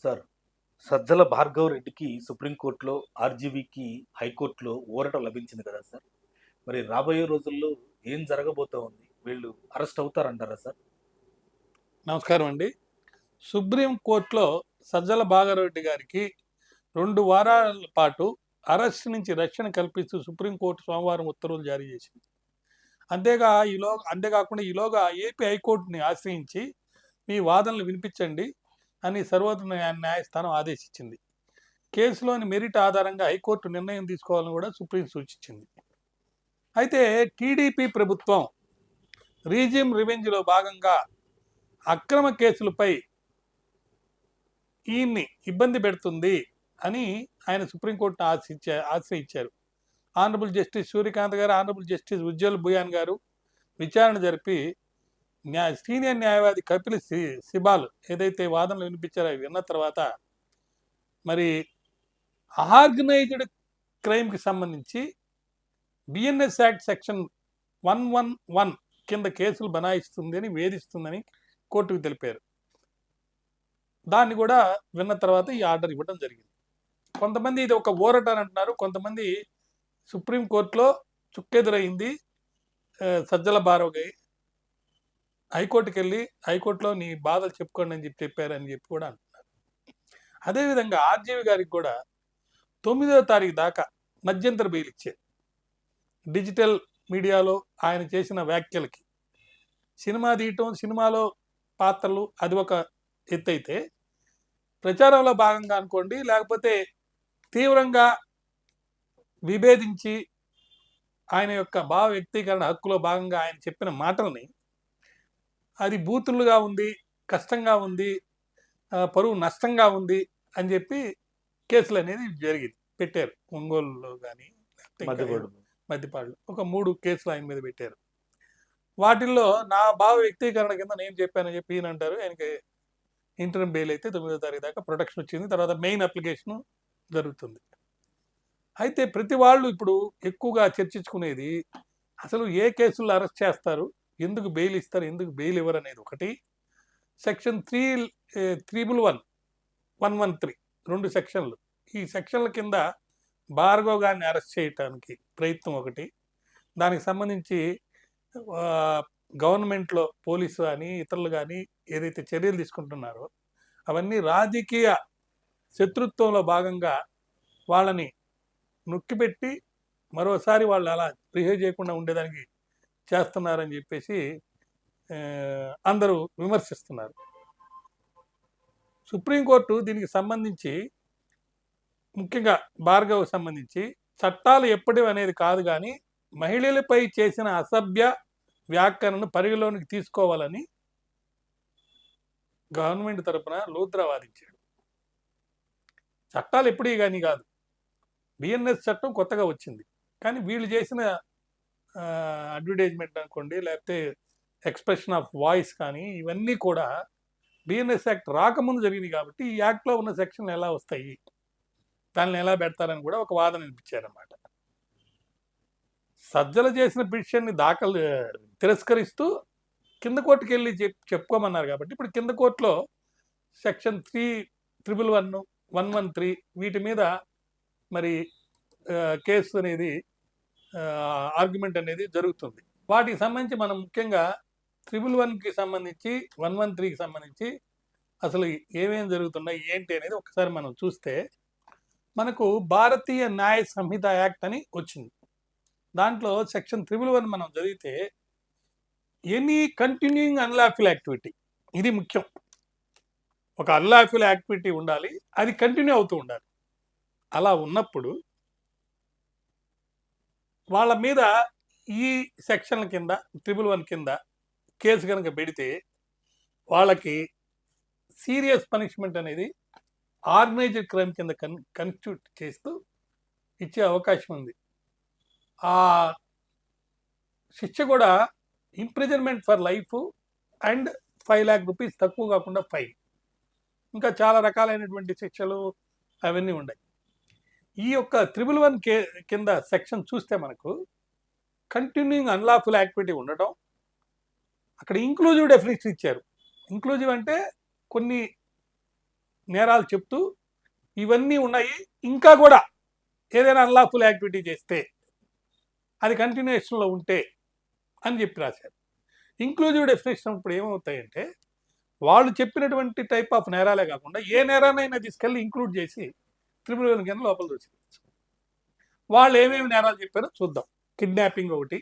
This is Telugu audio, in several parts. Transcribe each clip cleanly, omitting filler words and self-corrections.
సార్, సజ్జల భార్గవ్ రెడ్డికి సుప్రీంకోర్టులో, ఆర్జీవీకి హైకోర్టులో ఊరట లభించింది కదా సార్. మరి రాబోయే రోజుల్లో ఏం జరగబోతా ఉంది? వీళ్ళు అరెస్ట్ అవుతారంటారా సార్? నమస్కారం అండి. సుప్రీంకోర్టులో సజ్జల భాగారెడ్డి గారికి 2 వారాల పాటు అరెస్ట్ నుంచి రక్షణ కల్పిస్తూ సుప్రీంకోర్టు సోమవారం ఉత్తర్వులు జారీ చేసింది. అంతేకాకుండా ఈలోగా ఏపీ హైకోర్టుని ఆశ్రయించి మీ వాదనలు వినిపించండి అని సర్వోన్నత న్యాయస్థానం ఆదేశించింది. కేసులోని మెరిట్ ఆధారంగా హైకోర్టు నిర్ణయం తీసుకోవాలని కూడా సుప్రీం సూచించింది. అయితే టీడీపీ ప్రభుత్వం రీజిమ్ రివెంజ్లో భాగంగా అక్రమ కేసులపై ఈయన్ని ఇబ్బంది పెడుతుంది అని ఆయన సుప్రీంకోర్టును ఆశ్రయించారు. ఆనరబుల్ జస్టిస్ సూర్యకాంత్ గారు, ఆనరబుల్ జస్టిస్ ఉజ్వల్ భుయాన్ గారు విచారణ జరిపి సీనియర్ న్యాయవాది కపిల్ సిబాల్ ఏదైతే వాదనలు వినిపించారో అవి విన్న తర్వాత మరి ఆర్గనైజ్డ్ క్రైమ్కి సంబంధించి బిఎన్ఎస్ యాక్ట్ సెక్షన్ 111 కింద కేసులు బనాయిస్తుంది అని వేధిస్తుందని కోర్టుకు తెలిపారు. దాన్ని కూడా విన్న తర్వాత ఈ ఆర్డర్ ఇవ్వడం జరిగింది. కొంతమంది ఇది ఒక ఊరట అని అంటున్నారు, కొంతమంది సుప్రీంకోర్టులో చుక్కెదురైంది సజ్జల భార్గవ్ హైకోర్టుకి వెళ్ళి హైకోర్టులో నీ బాధలు చెప్పుకోండి అని చెప్పారని చెప్పి కూడా అంటున్నారు. అదేవిధంగా ఆర్జీవి గారికి కూడా 9వ తారీఖు దాకా మధ్యంతర బెయిల్ ఇచ్చారు. డిజిటల్ మీడియాలో ఆయన చేసిన వ్యాఖ్యలకి, సినిమా తీయటం, సినిమాలో పాత్రలు అది ఒక ఎత్తు అయితే, ప్రచారంలో భాగంగా అనుకోండి, లేకపోతే తీవ్రంగా విభేదించి ఆయన యొక్క భావ వ్యక్తీకరణ హక్కులో భాగంగా ఆయన చెప్పిన మాటల్ని అది బూతులుగా ఉంది, కష్టంగా ఉంది, పరువు నష్టంగా ఉంది అని చెప్పి కేసులు అనేది పెట్టారు. ఒంగోలులో కానీ మధ్యపాడులో ఒక 3 కేసులు ఆయన మీద పెట్టారు. వాటిల్లో నా భావ వ్యక్తీకరణ కింద నేను చెప్పానని చెప్పి ఈయన అంటారు. ఆయనకి ఇంటర్మ్ బెయిల్ అయితే 9వ తారీఖు దాకా ప్రొటెక్షన్ వచ్చింది. తర్వాత మెయిన్ అప్లికేషన్ జరుగుతుంది. అయితే ప్రతి వాళ్ళు ఇప్పుడు ఎక్కువగా చర్చించుకునేది అసలు ఏ కేసుల్లో అరెస్ట్ చేస్తారు, ఎందుకు బెయిల్ ఇస్తారు, ఎందుకు బెయిల్ ఇవ్వరు అనేది ఒకటి. సెక్షన్ 311 2 సెక్షన్లు, ఈ సెక్షన్ల కింద భార్గవ్ గారిని అరెస్ట్ చేయడానికి ప్రయత్నం ఒకటి. దానికి సంబంధించి గవర్నమెంట్లో పోలీసు కానీ ఇతరులు కానీ ఏదైతే చర్యలు తీసుకుంటున్నారో అవన్నీ రాజకీయ శత్రుత్వంలో భాగంగా వాళ్ళని నొక్కిపెట్టి మరోసారి వాళ్ళు అలా బిహేవ్ చేయకుండా ఉండేదానికి చేస్తున్నారని చెప్పేసి అందరూ విమర్శిస్తున్నారు. సుప్రీంకోర్టు దీనికి సంబంధించి ముఖ్యంగా భార్గవ్ సంబంధించి చట్టాలు ఎప్పటివి అనేది కాదు, కానీ మహిళలపై చేసిన అసభ్య వ్యాఖ్యలను పరిగణలోనికి తీసుకోవాలని గవర్నమెంట్ తరపున లూత్రా వాదించాడు. చట్టాలు ఎప్పుడీ కానీ కాదు, బిఎన్ఎస్ చట్టం కొత్తగా వచ్చింది, కానీ వీళ్ళు చేసిన అడ్వర్టైజ్మెంట్ అనుకోండి, లేకపోతే ఎక్స్ప్రెషన్ ఆఫ్ వాయిస్ కానీ ఇవన్నీ కూడా బిఎన్ఎస్ యాక్ట్ రాకముందు జరిగింది. కాబట్టి ఈ యాక్ట్లో ఉన్న సెక్షన్లు ఎలా వస్తాయి, దాన్ని ఎలా పెడతారని కూడా ఒక వాదన వినిపించారన్నమాట. సజ్జల చేసిన పిటిషన్ని తిరస్కరిస్తూ కింద కోర్టుకు వెళ్ళి చెప్పుకోమన్నారు. కాబట్టి ఇప్పుడు కింద కోర్టులో సెక్షన్ 311, 113 వీటి మీద మరి కేసు అనేది ఆర్గ్యుమెంట్ అనేది జరుగుతుంది. వాటికి సంబంధించి మనం ముఖ్యంగా 311కి సంబంధించి 113కి సంబంధించి అసలు ఏమేమి జరుగుతున్నాయి ఏంటి అనేది ఒకసారి మనం చూస్తే మనకు భారతీయ న్యాయ సంహిత యాక్ట్ అని వచ్చింది. దాంట్లో సెక్షన్ 311 మనం చదివితే ఎనీ కంటిన్యూయింగ్ అన్లాఫుల్ యాక్టివిటీ, ఇది ముఖ్యం. ఒక అన్లాఫుల్ యాక్టివిటీ ఉండాలి, అది కంటిన్యూ అవుతూ ఉండాలి. అలా ఉన్నప్పుడు వాళ్ళ మీద ఈ సెక్షన్ల కింద 311 కింద కేసు కనుక పెడితే వాళ్ళకి సీరియస్ పనిష్మెంట్ అనేది ఆర్గనైజ్డ్ క్రైమ్ కింద కన్స్టిట్యూట్ చేస్తూ ఇచ్చే అవకాశం ఉంది. ఆ శిక్ష కూడా imprisonment for life and 5 lakh rupees, తక్కువ కాకుండా ఫైన్, ఇంకా చాలా రకాలైనటువంటి శిక్షలు అవన్నీ ఉన్నాయి. ఈ యొక్క 311 కింద సెక్షన్ చూస్తే మనకు కంటిన్యూయింగ్ అన్లాఫుల్ యాక్టివిటీ ఉండటం, అక్కడ ఇంక్లూజివ్ డెఫినిషన్ ఇచ్చారు. ఇంక్లూజివ్ అంటే కొన్ని నేరాలు చెప్తూ ఇవన్నీ ఉన్నాయి, ఇంకా కూడా ఏదైనా అన్లాఫుల్ యాక్టివిటీ చేస్తే అది కంటిన్యూషన్లో ఉంటే అని చెప్పి రాశారు. ఇంక్లూజివ్ డెఫినేషన్ ఇప్పుడు ఏమవుతాయంటే వాళ్ళు చెప్పినటువంటి టైప్ ఆఫ్ నేరాలే కాకుండా ఏ నేరానైనా తీసుకెళ్ళి ఇంక్లూడ్ చేసి క్రిమినల్ కింద లోపల దోచుకోవచ్చు. వాళ్ళు ఏమేమి నేరాలు చెప్పారో చూద్దాం. కిడ్నాపింగ్ ఒకటి,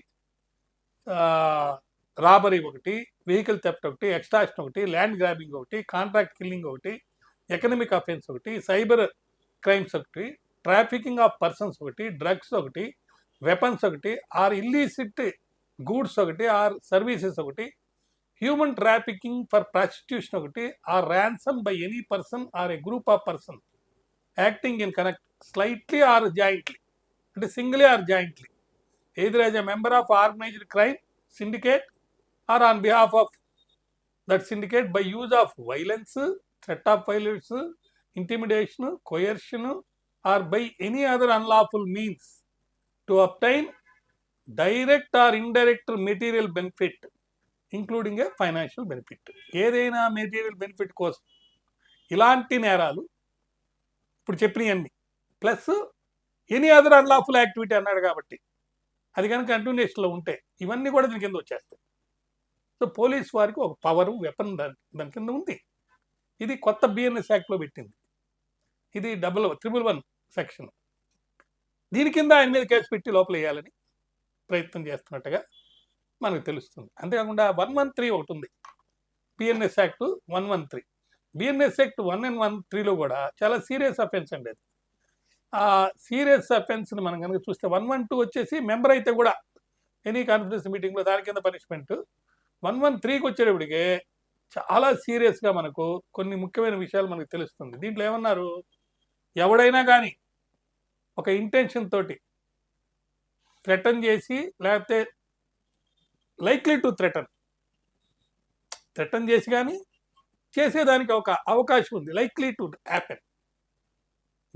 రాబరీ ఒకటి, వెహికల్ థెఫ్ట్ ఒకటి, ఎక్స్ట్రాక్షన్ ఒకటి, ల్యాండ్ గ్రాబింగ్ ఒకటి, కాంట్రాక్ట్ కిల్లింగ్ ఒకటి, ఎకనమిక్ అఫెన్స్ ఒకటి, సైబర్ క్రైమ్స్ ఒకటి, ట్రాఫికింగ్ ఆఫ్ పర్సన్స్ ఒకటి, డ్రగ్స్ ఒకటి, వెపన్స్ ఒకటి, ఆర్ ఇల్లీసిట్ గూడ్స్ ఒకటి, ఆర్ సర్వీసెస్ ఒకటి, హ్యూమన్ ట్రాఫికింగ్ ఫర్ ప్రాస్టిట్యూషన్ ఒకటి, or ransom by any person or a group of person acting in connect slightly or jointly, అంటే singly or jointly, either as a member of organized crime syndicate or on behalf of that syndicate by use of violence, threat of violence, intimidation, coercion, or by any other unlawful means to obtain direct or indirect material benefit, including a financial benefit. ఏదైనా మెటీరియల్ బెనిఫిట్ కోసం ఇలాంటి నేరాలు ఇప్పుడు చెప్పినవన్నీ plus any other unlawful activity అన్నాడు కాబట్టి అది కనుక కంటిన్యూషన్లో ఉంటే ఇవన్నీ కూడా దీని కింద వచ్చేస్తాయి. సో పోలీస్ వారికి ఒక పవరు, వెపన్ దాని కింద ఉంది. ఇది కొత్త బిఎన్ఎస్ యాక్ట్లో పెట్టింది. ఇది 111 సెక్షన్. దీని కింద ఆయన మీద కేసు పెట్టి లోపల వేయాలని ప్రయత్నం చేస్తున్నట్టుగా మనకు తెలుస్తుంది. అంతేకాకుండా 113 ఒకటి ఉంది, బిఎన్ఎస్ యాక్ట్ 113. బిఎన్ఎస్ యాక్ట్ 113లో కూడా చాలా సీరియస్ అఫెన్స్ అండి. అది ఆ సీరియస్ అఫెన్స్ని మనం కనుక చూస్తే 112 వచ్చేసి మెంబర్ అయితే కూడా ఎనీ కాన్ఫరెన్స్ మీటింగ్లో దాని కింద పనిష్మెంట్. 113కి వచ్చేటప్పటికే చాలా సీరియస్గా మనకు కొన్ని ముఖ్యమైన విషయాలు మనకు తెలుస్తుంది. దీంట్లో ఏమన్నారు, ఎవడైనా కానీ ఒక ఇంటెన్షన్ తోటి థ్రెటన్ చేసి లేకపోతే లైక్లీ టు థ్రెటన్ చేసి కానీ చేసేదానికి ఒక అవకాశం ఉంది, లైక్లీ టు హ్యాపెన్.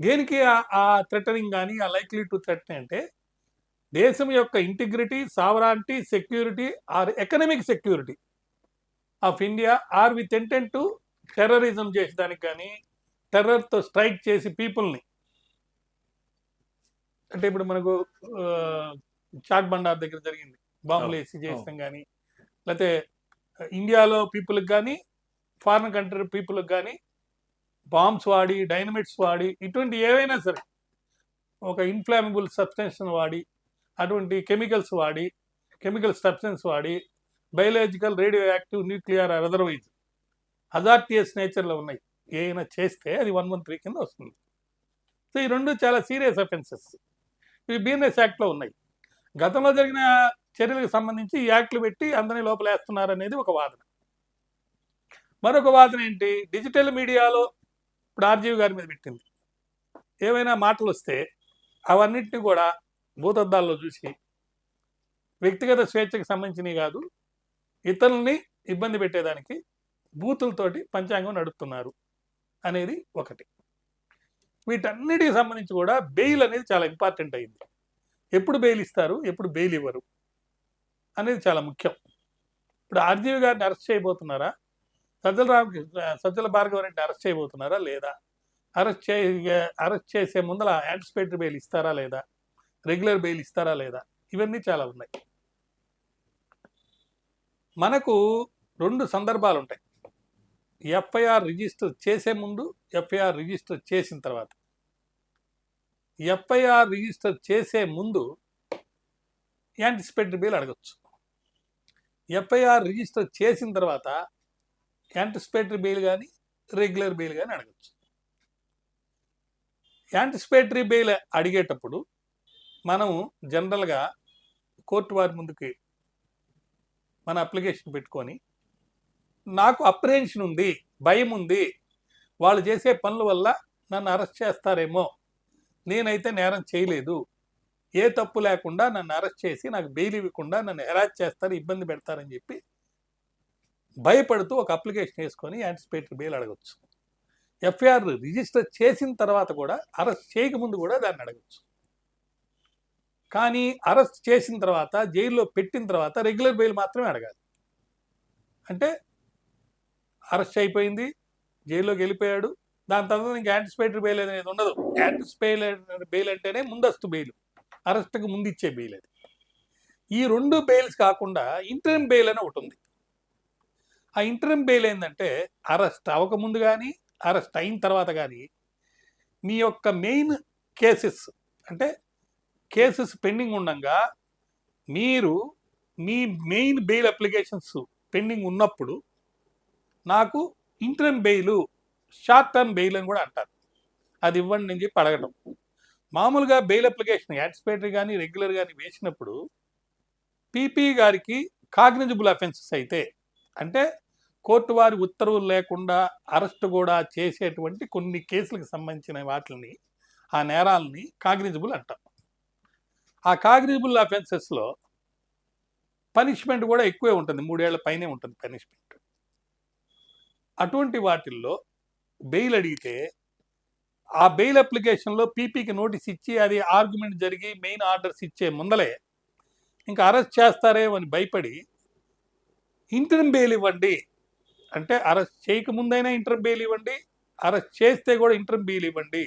దేనికి ఆ థ్రెటనింగ్ కానీ ఆ లైక్లీ టు థ్రెటన్ అంటే దేశం యొక్క integrity, sovereignty, security or economic security of India or with intent to terrorism చేసేదానికి కానీ, టెర్రర్తో స్ట్రైక్ చేసి పీపుల్ని, అంటే ఇప్పుడు మనకు చాట్ బండార్ దగ్గర జరిగింది, బాంబులు వేసి చేస్తాం కానీ, లేకపోతే ఇండియాలో పీపుల్కి కానీ ఫారిన్ కంట్రీ పీపుల్కి కానీ బాంబ్స్ వాడి, డైనమిట్స్ వాడి, ఇటువంటి ఏవైనా సరే ఒక ఇన్ఫ్లామబుల్ సబ్స్టెన్స్ వాడి, అటువంటి కెమికల్స్ వాడి, కెమికల్ సబ్స్టెన్స్ వాడి, biological, radio active, nuclear or otherwise hazardous నేచర్లో ఉన్నాయి ఏమైనా చేస్తే అది 113 కింద వస్తుంది. సో ఈ రెండు చాలా సీరియస్ అఫెన్సెస్. ఇవి బిఎన్ఎస్ యాక్ట్లో ఉన్నాయి. గతంలో జరిగిన చర్యలకు సంబంధించి ఈ యాక్ట్లు పెట్టి అందరినీ లోపలేస్తున్నారు అనేది ఒక వాదన. మరొక వాదన ఏంటి, డిజిటల్ మీడియాలో ఇప్పుడు ఆర్జీవి గారి మీద పెట్టింది, ఏవైనా మాటలు వస్తే అవన్నిటిని కూడా భూతద్దాల్లో చూసి వ్యక్తిగత స్వేచ్ఛకు సంబంధించినవి కాదు, ఇతరుల్ని ఇబ్బంది పెట్టేదానికి బూతులతోటి పంచాంగం నడుపుతున్నారు అనేది ఒకటి. వీటన్నిటికి సంబంధించి కూడా బెయిల్ అనేది చాలా ఇంపార్టెంట్ అయింది. ఎప్పుడు బెయిల్ ఇస్తారు, ఎప్పుడు బెయిల్ ఇవ్వరు అనేది చాలా ముఖ్యం. ఇప్పుడు ఆర్జీవి గారిని అరెస్ట్ చేయబోతున్నారా, సజ్జల భార్గవ రెడ్డి అరెస్ట్ చేయబోతున్నారా లేదా, అరెస్ట్ చేసే ముందర యాంటిసిపేటరీ బెయిల్ ఇస్తారా లేదా, రెగ్యులర్ బెయిల్ ఇస్తారా లేదా, ఇవన్నీ చాలా ఉన్నాయి. మనకు 2 సందర్భాలు ఉంటాయి, ఎఫ్ఐఆర్ రిజిస్టర్ చేసే ముందు, ఎఫ్ఐఆర్ రిజిస్టర్ చేసిన తర్వాత. ఎఫ్ఐఆర్ రిజిస్టర్ చేసే ముందు యాంటిసిపేటరీ బెయిల్ అడగచ్చు. ఎఫ్ఐఆర్ రిజిస్టర్ చేసిన తర్వాత యాంటిసిపేటరీ బెయిల్ కానీ రెగ్యులర్ బెయిల్ కానీ అడగచ్చు. యాంటిసిపేటరీ బెయిల్ అడిగేటప్పుడు మనం జనరల్గా కోర్టు వారి ముందుకి మన అప్లికేషన్ పెట్టుకొని, నాకు అప్రహెన్షన్ ఉంది, భయం ఉంది, వాళ్ళు చేసే పనుల వల్ల నన్ను అరెస్ట్ చేస్తారేమో, నేనైతే నేరం చేయలేదు, ఏ తప్పు లేకుండా నన్ను అరెస్ట్ చేసి నాకు బెయిల్ ఇవ్వకుండా నన్ను హెరాస్ చేస్తారు, ఇబ్బంది పెడతారని చెప్పి భయపడుతూ ఒక అప్లికేషన్ వేసుకొని యాంటిసిపేటరీ బెయిల్ అడగచ్చు. ఎఫ్ఐఆర్ రిజిస్టర్ చేసిన తర్వాత కూడా, అరెస్ట్ చేయకముందు కూడా దాన్ని అడగచ్చు. కానీ అరెస్ట్ చేసిన తర్వాత, జైల్లో పెట్టిన తర్వాత రెగ్యులర్ బెయిల్ మాత్రమే అడగాలి. అంటే అరెస్ట్ అయిపోయింది, జైల్లోకి వెళ్ళిపోయాడు, దాని తర్వాత ఇంకా యాంటిసిపేటరీ బెయిల్ అనేది ఉండదు. యాంటిసిపేటరీ బెయిల్ అంటేనే ముందస్తు బెయిల్, అరెస్ట్కి ముందు ఇచ్చే బెయిల్ అది. ఈ 2 బెయిల్స్ కాకుండా ఇంటరిమ్ బెయిల్ అని ఒకటి ఉంది. ఆ ఇంటరిమ్ బెయిల్ ఏంటంటే అరెస్ట్ అవ్వకముందు కానీ అరెస్ట్ అయిన తర్వాత కానీ మీ యొక్క మెయిన్ కేసెస్ అంటే కేసెస్ పెండింగ్ ఉండగా మీరు మీ మెయిన్ బెయిల్ అప్లికేషన్స్ పెండింగ్ ఉన్నప్పుడు నాకు interim bail, short term bail అని కూడా అంటారు. అది ఇవ్వండి అని చెప్పి అడగడం. మామూలుగా బెయిల్ అప్లికేషన్ యాంటిసిపేటరీ కానీ రెగ్యులర్ కానీ వేసినప్పుడు పీపీ గారికి కాగ్నిజబుల్ అఫెన్సెస్ అయితే, అంటే కోర్టు వారి ఉత్తర్వులు లేకుండా అరెస్ట్ కూడా చేసేటువంటి కొన్ని కేసులకు సంబంధించిన వాటిని, ఆ నేరాలని కాగ్నిజబుల్ అంటాం. ఆ కాగ్నిజబుల్ అఫెన్సెస్లో పనిష్మెంట్ కూడా ఎక్కువే ఉంటుంది, 3 ఏళ్ల పైనే ఉంటుంది పనిష్మెంట్. అటువంటి వాటిల్లో బెయిల్ అడిగితే ఆ బెయిల్ అప్లికేషన్లో పీపీకి నోటీస్ ఇచ్చి అది ఆర్గ్యుమెంట్ జరిగి మెయిన్ ఆర్డర్స్ ఇచ్చే ముందలే ఇంకా అరెస్ట్ చేస్తారేమో అని భయపడి ఇంటరిమ్ బెయిల్ ఇవ్వండి అంటే, అరెస్ట్ చేయకముందైనా ఇంటరిమ్ బెయిల్ ఇవ్వండి, అరెస్ట్ చేస్తే కూడా ఇంటరిమ్ బెయిల్ ఇవ్వండి,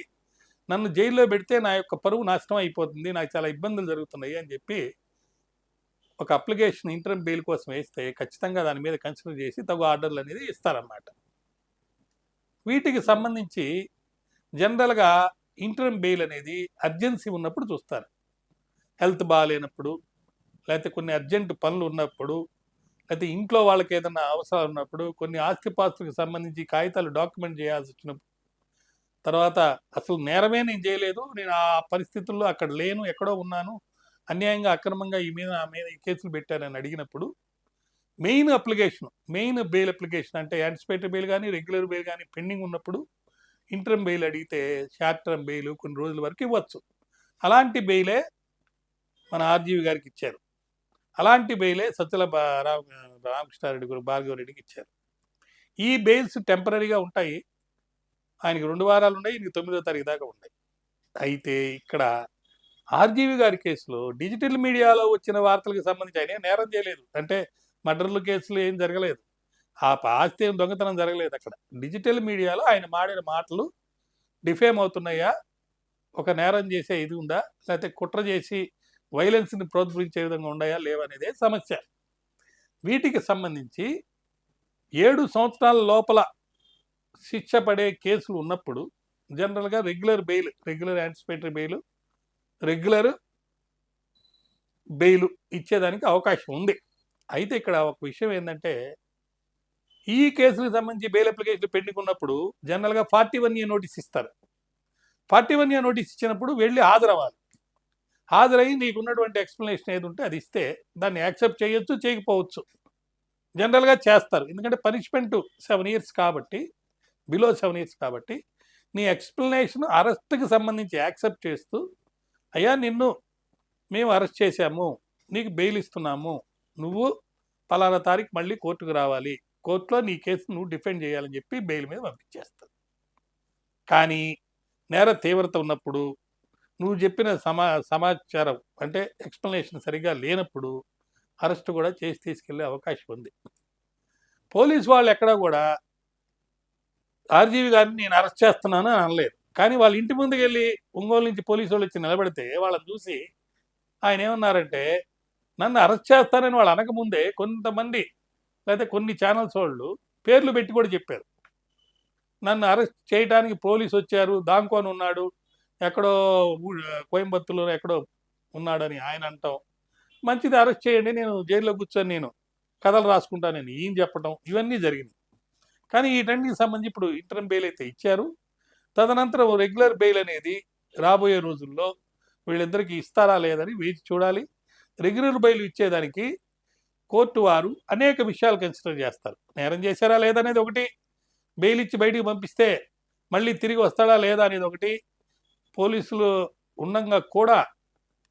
నన్ను జైల్లో పెడితే నా యొక్క పరువు నాశనం అయిపోతుంది, నాకు చాలా ఇబ్బందులు జరుగుతున్నాయి అని చెప్పి ఒక అప్లికేషన్ ఇంటరిమ్ బెయిల్ కోసం వేస్తే ఖచ్చితంగా దాని మీద కన్సిడర్ చేసి తగు ఆర్డర్లు అనేది ఇస్తారన్నమాట. వీటికి సంబంధించి జనరల్గా ఇంటరిమ్ బెయిల్ అనేది అర్జెన్సీ ఉన్నప్పుడు చూస్తారు. హెల్త్ బాగాలేనప్పుడు, లేకపోతే కొన్ని అర్జెంట్ పనులు ఉన్నప్పుడు, లేకపోతే ఇంట్లో వాళ్ళకి ఏదైనా అవసరాలు ఉన్నప్పుడు, కొన్ని ఆస్తిపాస్తులకు సంబంధించి కాగితాలు డాక్యుమెంట్ చేయాల్సి వచ్చినప్పుడు, తర్వాత అసలు నేరమే నేను చేయలేదు, నేను ఆ పరిస్థితుల్లో అక్కడ లేను, ఎక్కడో ఉన్నాను, అన్యాయంగా అక్రమంగా నా మీద ఈ కేసులు పెట్టారని అడిగినప్పుడు main application, main bail application అంటే యాంటిసిపేటరీ బెయిల్ కానీ రెగ్యులర్ బెయిల్ కానీ పెండింగ్ ఉన్నప్పుడు ఇంటరిమ్ బెయిల్ అడిగితే షార్ట్ టర్మ్ బెయిల్ కొన్ని రోజుల వరకు ఇవ్వచ్చు. అలాంటి బెయిలే మన ఆర్జీవి గారికి ఇచ్చారు. అలాంటి బెయిలే సజ్జల రామకృష్ణారెడ్డి గారు భార్గవ రెడ్డికి ఇచ్చారు. ఈ బెయిల్స్ టెంపరీగా ఉంటాయి. ఆయనకి 2 వారాలు ఉన్నాయి, ఈయనకి 9వ తారీఖు దాకా ఉన్నాయి. అయితే ఇక్కడ ఆర్జీవి గారి కేసులో డిజిటల్ మీడియాలో వచ్చిన వార్తలకు సంబంధించి ఆయన నేరం చేయలేదు, అంటే మర్డర్ల కేసులు ఏం జరగలేదు, ఆ ఆస్తి ఏం దొంగతనం జరగలేదు. అక్కడ డిజిటల్ మీడియాలో ఆయన మాడిన మాటలు డిఫేమ్ అవుతున్నాయా, ఒక నేరం చేసే ఇది ఉందా, లేకపోతే కుట్ర చేసి వైలెన్స్ని ప్రోత్సహించే విధంగా ఉన్నాయా లేవనేదే సమస్య. వీటికి సంబంధించి 7 సంవత్సరాల లోపల శిక్ష పడే కేసులు ఉన్నప్పుడు జనరల్గా regular bail, regular anticipatory bail, regular bail ఇచ్చేదానికి అవకాశం ఉంది. అయితే ఇక్కడ ఒక విషయం ఏంటంటే, ఈ కేసులకు సంబంధించి బెయిల్ అప్లికేషన్ పెండింగ్ ఉన్నప్పుడు జనరల్గా 41A నోటీస్ ఇస్తారు. 41A నోటీస్ ఇచ్చినప్పుడు వెళ్ళి హాజరవ్వాలి. హాజరయ్యి నీకున్నటువంటి ఎక్స్ప్లెనేషన్ ఏది ఉంటే అది ఇస్తే దాన్ని యాక్సెప్ట్ చేయొచ్చు, చేయకపోవచ్చు. జనరల్గా చేస్తారు, ఎందుకంటే పనిష్మెంట్ 7 years కాబట్టి, బిలో 7 years కాబట్టి నీ ఎక్స్ప్లెనేషన్ అరెస్ట్కి సంబంధించి యాక్సెప్ట్ చేస్తూ, అయ్యా నిన్ను మేము అరెస్ట్ చేశాము, నీకు బెయిల్ ఇస్తున్నాము, నువ్వు పలానా తారీఖు మళ్ళీ కోర్టుకు రావాలి, కోర్టులో నీ కేసు నువ్వు డిఫెండ్ చేయాలని చెప్పి బెయిల్ మీద పంపించేస్తారు. కానీ నేర తీవ్రత ఉన్నప్పుడు, నువ్వు చెప్పిన సమాచారం అంటే ఎక్స్ప్లెనేషన్ సరిగా లేనప్పుడు అరెస్ట్ కూడా చేసి తీసుకెళ్లే అవకాశం ఉంది. పోలీసు వాళ్ళు ఎక్కడా కూడా ఆర్జీవి గారిని నేను అరెస్ట్ చేస్తున్నాను అని అనలేదు. కానీ వాళ్ళ ఇంటి ముందుకు వెళ్ళి ఒంగోలు నుంచి పోలీసు వాళ్ళు వచ్చి నిలబడితే వాళ్ళని చూసి ఆయన ఏమన్నారంటే, నన్ను అరెస్ట్ చేస్తానని వాళ్ళు అనకముందే కొంతమంది లేకపోతే కొన్ని ఛానల్స్ వాళ్ళు పేర్లు పెట్టి కూడా చెప్పారు, నన్ను అరెస్ట్ చేయడానికి పోలీసు వచ్చారు, దాంకొని ఉన్నాడు, ఎక్కడో కోయంబత్తూరులో ఎక్కడో ఉన్నాడని ఆయన అంటాం, మంచిది అరెస్ట్ చేయండి, నేను జైల్లో కూర్చొని నేను కథలు రాసుకుంటానని ఈయన చెప్పడం, ఇవన్నీ జరిగినాయి. కానీ వీటన్నిటికి సంబంధించి ఇప్పుడు ఇంటరిమ్ బెయిల్ అయితే ఇచ్చారు. తదనంతరం రెగ్యులర్ బెయిల్ అనేది రాబోయే రోజుల్లో వీళ్ళిద్దరికీ ఇస్తారా లేదని వేచి చూడాలి. రెగ్యులర్ బెయిల్ ఇచ్చేదానికి కోర్టు వారు అనేక విషయాలు కన్సిడర్ చేస్తారు. నేరం చేశారా లేదనేది ఒకటి, బెయిల్ ఇచ్చి బయటికి పంపిస్తే మళ్ళీ తిరిగి వస్తాడా లేదా అనేది ఒకటి, పోలీసులు ఉండగా కూడా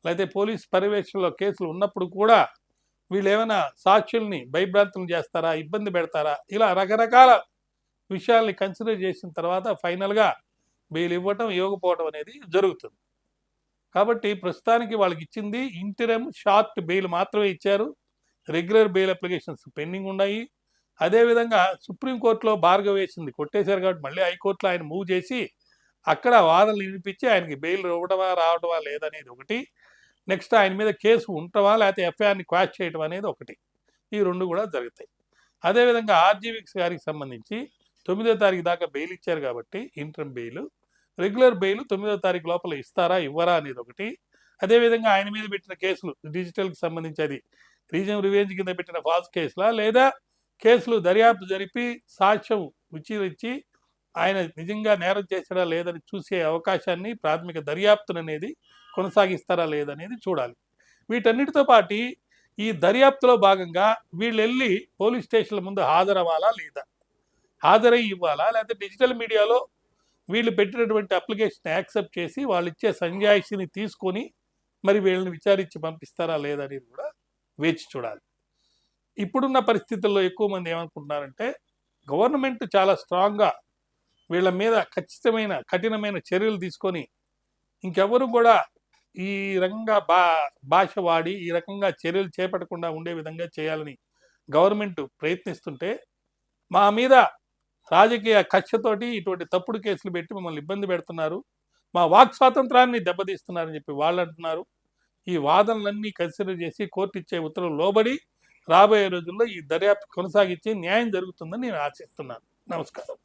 లేకపోతే పోలీస్ పర్యవేక్షణలో కేసులు ఉన్నప్పుడు కూడా వీళ్ళు ఏమైనా సాక్షుల్ని భయభ్రాంతులు చేస్తారా, ఇబ్బంది పెడతారా, ఇలా రకరకాల విషయాల్ని కన్సిడర్ చేసిన తర్వాత ఫైనల్గా బెయిల్ ఇవ్వటం ఇవ్వకపోవడం అనేది జరుగుతుంది. కాబట్టి ప్రస్తుతానికి వాళ్ళకి ఇచ్చింది ఇంటరిమ్ షార్ట్ బెయిల్ మాత్రమే ఇచ్చారు. రెగ్యులర్ బెయిల్ అప్లికేషన్స్ పెండింగ్ ఉన్నాయి. అదేవిధంగా సుప్రీంకోర్టులో భార్గవ్ వేసింది కొట్టేశారు కాబట్టి మళ్ళీ హైకోర్టులో ఆయన మూవ్ చేసి అక్కడ వాదనలు వినిపించి ఆయనకి బెయిల్ ఇవ్వడమా రావడమా లేదనేది ఒకటి, నెక్స్ట్ ఆయన మీద కేసు ఉండటమా లేకపోతే ఎఫ్ఐఆర్ని క్వాష్ చేయడం అనేది ఒకటి, ఈ రెండు కూడా జరుగుతాయి. అదేవిధంగా ఆర్జీవిక్స్ గారికి సంబంధించి 9వ తారీఖు దాకా బెయిల్ ఇచ్చారు కాబట్టి ఇంటర్మ్ బెయిల్, రెగ్యులర్ బెయిల్ 9వ తారీఖు లోపల ఇస్తారా ఇవ్వరా అనేది ఒకటి. అదేవిధంగా ఆయన మీద పెట్టిన కేసులు డిజిటల్కి సంబంధించి అది రీజనల్ రివెంజ్ కింద పెట్టిన ఫాల్స్ కేసులా లేదా కేసులు దర్యాప్తు జరిపి సాక్ష్యం విచారించి ఆయన నిజంగా నేరం చేశాడా లేదని చూసే అవకాశాన్ని ప్రాథమిక దర్యాప్తును అనేది కొనసాగిస్తారా లేదనేది చూడాలి. వీటన్నిటితో పాటు ఈ దర్యాప్తులో భాగంగా వీళ్ళు వెళ్ళి పోలీస్ స్టేషన్ల ముందు హాజరవ్వాలా లేదా, హాజరై ఇవ్వాలా, లేకపోతే డిజిటల్ మీడియాలో వీళ్ళు పెట్టినటువంటి అప్లికేషన్ యాక్సెప్ట్ చేసి వాళ్ళు ఇచ్చే సంజాయిషిని తీసుకొని మరి వీళ్ళని విచారించి పంపిస్తారా లేదనేది కూడా వేచి చూడాలి. ఇప్పుడున్న పరిస్థితుల్లో ఎక్కువ మంది ఏమనుకుంటున్నారంటే గవర్నమెంట్ చాలా స్ట్రాంగ్గా వీళ్ళ మీద కఠినమైన చర్యలు తీసుకొని ఇంకెవరు కూడా ఈ రకంగా భాష వాడి ఈ రకంగా చర్యలు చేపట్టకుండా ఉండే విధంగా చేయాలని గవర్నమెంట్ ప్రయత్నిస్తుంటే మా మీద రాజకీయ కక్షతోటి ఇటువంటి తప్పుడు కేసులు పెట్టి మమ్మల్ని ఇబ్బంది పెడుతున్నారు, మా వాక్ స్వాతంత్రాన్ని దెబ్బతీస్తున్నారని చెప్పి వాళ్ళు అంటున్నారు. ఈ వాదనలన్నీ కన్సిడర్ చేసి కోర్టు ఇచ్చే ఉత్తర్వులు లోబడి రాబోయే రోజుల్లో ఈ దర్యాప్తు కొనసాగించి న్యాయం జరుగుతుందని నేను ఆశిస్తున్నాను. నమస్కారం.